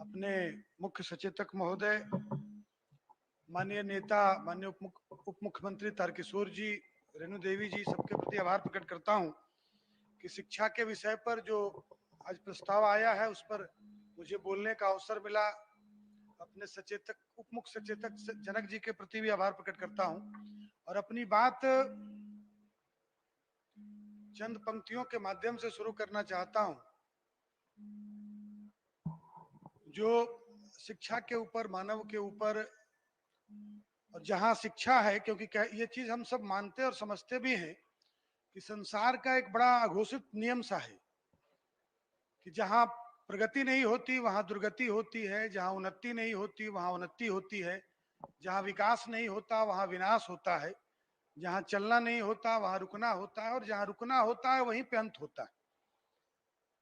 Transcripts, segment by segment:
अपने मुख्य सचेतक महोदय, माननीय नेता, माननीय उप मुख्यमंत्री तारकिशोर जी, रेणु देवी जी, सबके प्रति आभार प्रकट करता हूं कि शिक्षा के विषय पर जो आज प्रस्ताव आया है उस पर मुझे बोलने का अवसर मिला। अपने सचेतक, उप मुख्य सचेतक जनक जी के प्रति भी आभार प्रकट करता हूं और अपनी बात चंद पंक्तियों के माध्यम से शुरू करना चाहता हूं। जो शिक्षा के ऊपर, मानव के ऊपर, और जहां शिक्षा है, क्योंकि ये चीज हम सब मानते और समझते भी हैं कि संसार का एक बड़ा अघोषित नियम सा है कि जहां प्रगति नहीं होती वहां दुर्गति होती है, जहां उन्नति नहीं होती वहां उन्नति होती है, जहां विकास नहीं होता वहां विनाश होता है, जहां चलना नहीं होता वहां रुकना होता है, और जहां रुकना होता है वहीं पे अंत होता है।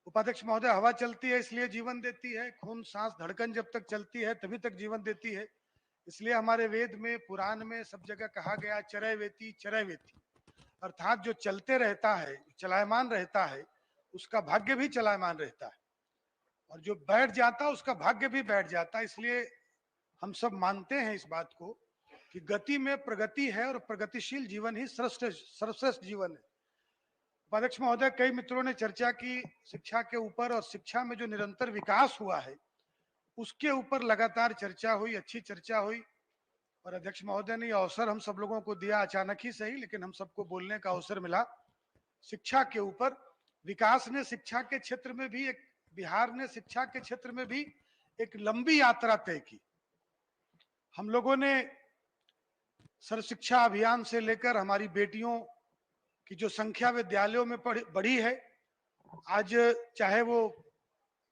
उपाध्यक्ष महोदय, हवा चलती है इसलिए जीवन देती है, खून, सांस, धड़कन जब तक चलती है तभी तक जीवन देती है। इसलिए हमारे वेद में, पुराण में सब जगह कहा गया चरय वेति, चरय वेति, अर्थात जो चलते रहता है, चलायमान रहता है, उसका भाग्य भी चलायमान रहता है, और जो बैठ जाता उसका भाग्य भी बैठ जाता है। इसलिए हम सब मानते हैं इस बात को कि गति में प्रगति है और प्रगतिशील जीवन ही सर्वश्रेष्ठ जीवन है। उपाध्यक्ष महोदय, कई मित्रों ने चर्चा की शिक्षा के ऊपर, और शिक्षा में जो निरंतर विकास हुआ है उसके ऊपर लगातार चर्चा हुई, अच्छी चर्चा हुई, और अध्यक्ष महोदय ने अवसर हम सब लोगों को दिया, अचानक ही सही, लेकिन हम सबको बोलने का अवसर मिला शिक्षा के ऊपर। विकास ने शिक्षा के क्षेत्र में भी एक, बिहार ने शिक्षा के क्षेत्र में भी एक लंबी यात्रा तय की। हम लोगों ने सर्व शिक्षा अभियान से लेकर हमारी बेटियों की जो संख्या विद्यालयों में बढ़ी है, आज चाहे वो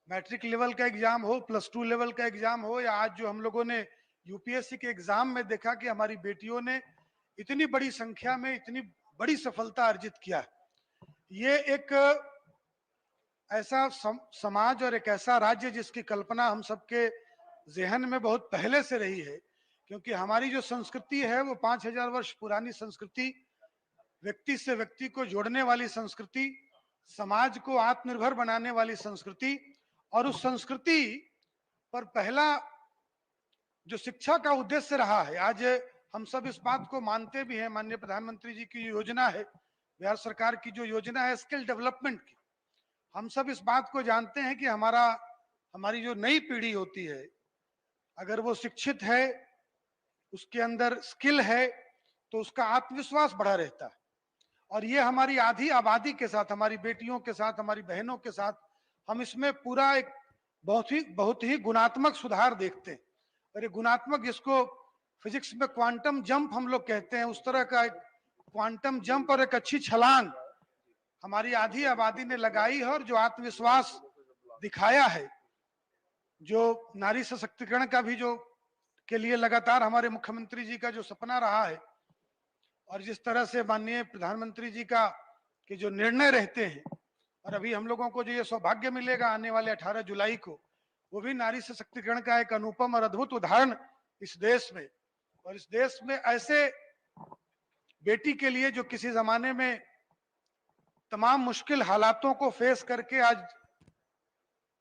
मैट्रिक लेवल का एग्जाम हो, +2 लेवल का एग्जाम हो, या आज जो हम लोगों ने यूपीएससी के एग्जाम में देखा कि हमारी बेटियों ने इतनी बड़ी संख्या में इतनी बड़ी सफलता अर्जित किया। ये एक ऐसा समाज और एक ऐसा राज्य जिसकी कल्पना हम सबके जहन में बहुत पहले से रही है, क्योंकि हमारी जो संस्कृति है वो 5000 वर्ष पुरानी संस्कृति, व्यक्ति से व्यक्ति को जोड़ने वाली संस्कृति, समाज को आत्मनिर्भर बनाने वाली संस्कृति, और उस संस्कृति पर पहला जो शिक्षा का उद्देश्य रहा है, आज हम सब इस बात को मानते भी हैं। माननीय प्रधानमंत्री जी की योजना है, बिहार सरकार की जो योजना है स्किल डेवलपमेंट की, हम सब इस बात को जानते हैं कि हमारी जो नई पीढ़ी होती है, अगर वो शिक्षित है, उसके अंदर स्किल है, तो उसका आत्मविश्वास बढ़ा रहता है। और ये हमारी आधी आबादी के साथ, हमारी बेटियों के साथ, हमारी बहनों के साथ हम इसमें पूरा एक बहुत ही गुणात्मक सुधार देखते हैं। और ये गुणात्मक, जिसको फिजिक्स में क्वांटम जंप हम लोग कहते हैं, उस तरह का एक क्वांटम जंप और एक अच्छी छलांग हमारी आधी आबादी ने लगाई है, और जो आत्मविश्वास दिखाया है, जो नारी सशक्तिकरण का भी जो के लिए लगातार हमारे मुख्यमंत्री जी का जो सपना रहा है, और जिस तरह से माननीय प्रधानमंत्री जी का के जो निर्णय रहते हैं, और अभी हम लोगों को जो ये सौभाग्य मिलेगा आने वाले 18 जुलाई को, वो भी नारी सशक्तिकरण का एक अनुपम और अद्भुत उदाहरण इस देश में। और इस देश में ऐसे बेटी के लिए जो किसी जमाने में तमाम मुश्किल हालातों को फेस करके आज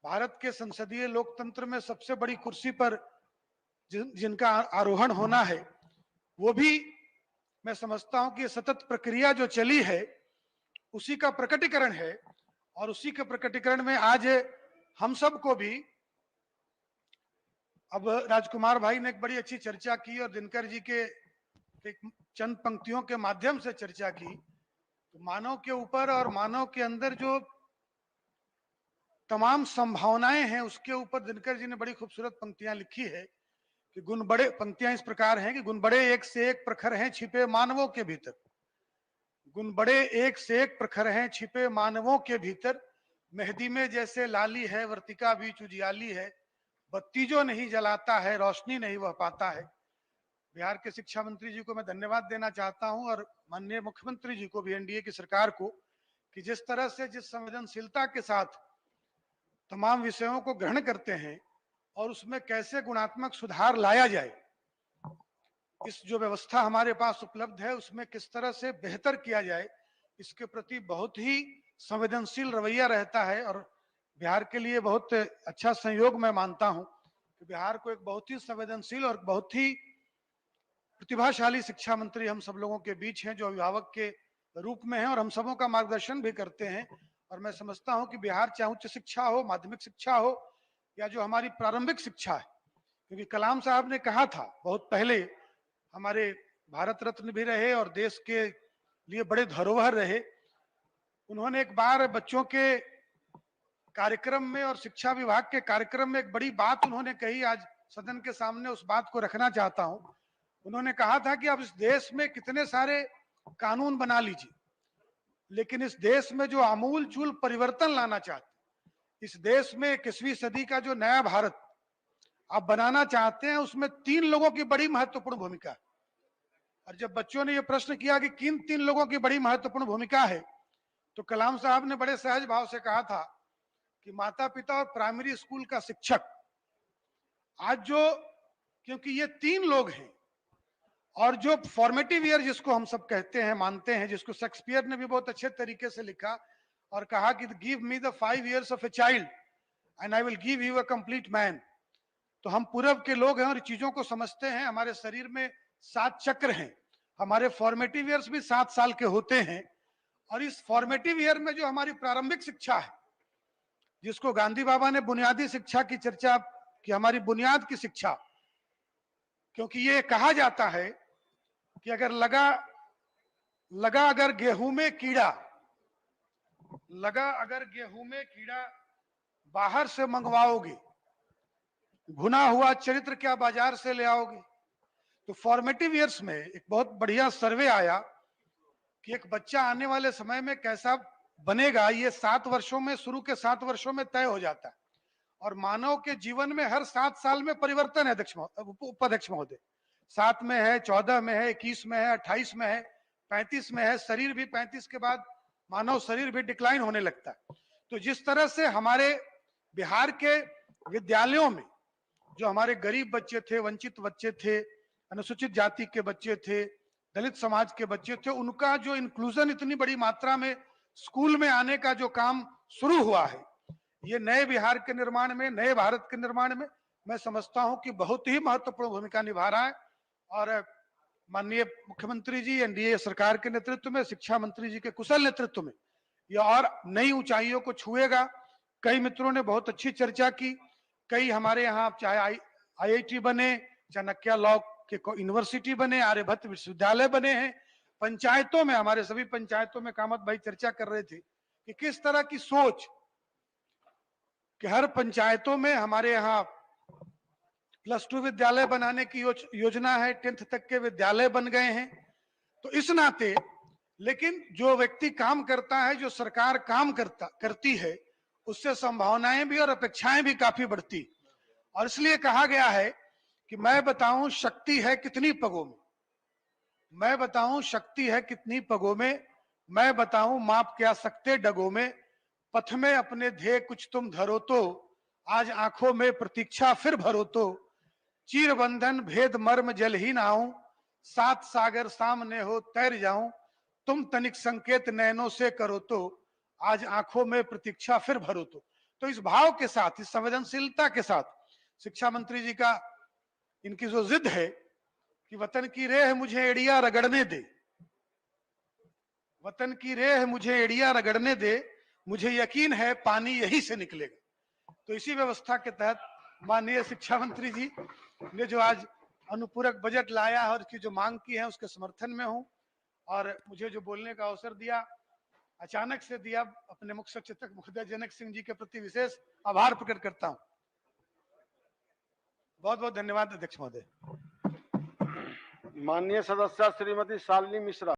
भारत के संसदीय लोकतंत्र में सबसे बड़ी कुर्सी पर जिनका आरोहण होना है, वो भी मैं समझता हूं कि ये सतत प्रक्रिया जो चली है उसी का प्रकटीकरण है। और उसी के प्रकटीकरण में आज हम सबको भी, अब राजकुमार भाई ने एक बड़ी अच्छी चर्चा की और दिनकर जी के चंद पंक्तियों के माध्यम से चर्चा की, तो मानव के ऊपर और मानव के अंदर जो तमाम संभावनाएं हैं उसके ऊपर दिनकर जी ने बड़ी खूबसूरत पंक्तियां लिखी है कि गुण बड़े, पंक्तियां इस प्रकार हैं कि गुण बड़े एक से एक प्रखर हैं छिपे मानवों के भीतर, गुण बड़े एक से एक प्रखर हैं छिपे मानवों के भीतर, मेहंदी में जैसे लाली है वर्तिका बीच उजियाली है, बत्ती जो नहीं जलाता है रोशनी नहीं वह पाता है। बिहार के शिक्षा मंत्री जी को मैं धन्यवाद देना चाहता हूं, और माननीय मुख्यमंत्री जी को भी, एनडीए की सरकार को, कि जिस तरह से, जिस संवेदनशीलता के साथ तमाम विषयों को ग्रहण करते हैं और उसमें कैसे गुणात्मक सुधार लाया जाए, इस जो व्यवस्था हमारे पास उपलब्ध है उसमें किस तरह से बेहतर किया जाए, इसके प्रति बहुत ही संवेदनशील रवैया रहता है। और बिहार के लिए बहुत अच्छा संयोग मैं मानता हूं कि बिहार को एक बहुत ही संवेदनशील और बहुत ही प्रतिभाशाली शिक्षा मंत्री हम सब लोगों के बीच हैं, जो अभिभावक के रूप में हैं और हम सबों का मार्गदर्शन भी करते हैं। और मैं समझता हूं कि बिहार चाहे उच्च शिक्षा हो, माध्यमिक शिक्षा हो, या जो हमारी प्रारंभिक शिक्षा है, क्योंकि कलाम साहब ने कहा था बहुत पहले, हमारे भारत रत्न भी रहे और देश के लिए बड़े धरोहर रहे। उन्होंने एक बार बच्चों के कार्यक्रम में और शिक्षा विभाग के कार्यक्रम में एक बड़ी बात उन्होंने कही, आज सदन के सामने उस बात को रखना चाहता हूं। उन्होंने कहा था कि अब इस देश में कितने सारे कानून बना लीजिए, लेकिन इस देश में जो आमूल चूल परिवर्तन लाना चाहते, इस देश में 21वीं सदी का जो नया भारत आप बनाना चाहते हैं, उसमें 3 लोगों की बड़ी महत्वपूर्ण भूमिका है। और जब बच्चों ने यह प्रश्न किया कि किन 3 लोगों की बड़ी महत्वपूर्ण भूमिका है, तो कलाम साहब ने बड़े सहज भाव से कहा था कि माता पिता और प्राइमरी स्कूल का शिक्षक। आज जो, क्योंकि ये 3 लोग हैं, और जो फॉर्मेटिव ईयर जिसको हम सब कहते हैं, मानते हैं, जिसको शेक्सपियर ने भी बहुत अच्छे तरीके से लिखा और कहा कि give me the 5 years of a child and I will give you a complete man. तो हम पूरब के लोग हैं और चीजों को समझते हैं। हमारे शरीर में 7 चक्र हैं, हमारे फॉर्मेटिव ईयर्स भी 7 साल के होते हैं। और इस फॉर्मेटिव ईयर में जो हमारी प्रारंभिक शिक्षा है, जिसको गांधी बाबा ने बुनियादी शिक्षा की चर्चा की, हमारी बुनियाद की शिक्षा, क्योंकि ये कहा जाता है कि अगर अगर गेहूं में कीड़ा बाहर से मंगवाओगे, भुना हुआ चरित्र क्या बाजार से ले आओगे। तो फॉर्मेटिव ईयर्स में एक बहुत बढ़िया सर्वे आया कि एक बच्चा आने वाले समय में कैसा बनेगा, ये 7 वर्षों में, शुरू के 7 वर्षों में तय हो जाता है। और मानव के जीवन में हर 7 साल में परिवर्तन है उपाध्यक्ष महोदय। 7 में है, 14 में है, 21 में है, 28 में है, 35 में है। शरीर भी 35 के बाद मानव शरीर भी डिक्लाइन होने लगता है। तो जिस तरह से हमारे बिहार के विद्यालयों में जो हमारे गरीब बच्चे थे, वंचित बच्चे थे, अनुसूचित जाति के बच्चे थे, दलित समाज के बच्चे थे, उनका जो इंक्लूजन इतनी बड़ी मात्रा में स्कूल में आने का जो काम शुरू हुआ है, ये नए बिहार के निर्माण में, नए भारत के निर्माण में मैं समझता हूं कि बहुत ही महत्वपूर्ण भूमिका निभा रहा है। और माननीय मुख्यमंत्री जी, एनडीए सरकार के नेतृत्व में, शिक्षा मंत्री जी के कुशल नेतृत्व में यह और नई ऊंचाइयों को छुएगा। कई मित्रों ने बहुत अच्छी चर्चा की। कई हमारे यहाँ चाहे आईआईटी बने, चाणक्य लॉ के यूनिवर्सिटी बने, आर्यभट्ट विश्वविद्यालय बने हैं। पंचायतों में, हमारे सभी पंचायतों में कामत भाई चर्चा कर रहे थे कि किस तरह की सोच कि हर पंचायतों में हमारे यहाँ +2 विद्यालय बनाने की योजना है, 10th तक के विद्यालय बन गए हैं। तो इस नाते, लेकिन जो व्यक्ति काम करता है, जो सरकार काम करती है, उससे संभावनाएं भी और अपेक्षाएं भी काफी बढ़ती। और इसलिए कहा गया है कि मैं बताऊं शक्ति है कितनी पगों में, मैं बताऊं शक्ति है कितनी पगों में, मैं बताऊं माप क्या सकते डगों में, पथ में अपने ध्येय कुछ तुम धरो तो, आज आंखों में प्रतीक्षा फिर भरो तो, चीर बंधन भेद मर्म जल ही नाऊं, 7 सागर सामने हो तैर जाऊं, तुम तनिक संकेत नैनों से करो तो, आज आंखों में प्रतीक्षा फिर भरो तो इस भाव के साथ, इस संवेदनशीलता के साथ शिक्षा मंत्री जी का, इनकी जो जिद है कि वतन की रेह मुझे एड़िया रगड़ने दे, वतन की रेह मुझे एड़िया रगड़ने दे, मुझे यकीन है पानी यही से निकलेगा। तो इसी व्यवस्था के तहत माननीय शिक्षा मंत्री जी ने जो आज अनुपूरक बजट लाया है और इसकी जो मांग की है, उसके समर्थन में हूं। और मुझे जो बोलने का अवसर दिया, अचानक से दिया, अपने मुख्य सचेतक महोदय जनक सिंह जी के प्रति विशेष आभार प्रकट करता हूं। बहुत बहुत धन्यवाद अध्यक्ष महोदय। माननीय सदस्य श्रीमती शालिनी मिश्रा।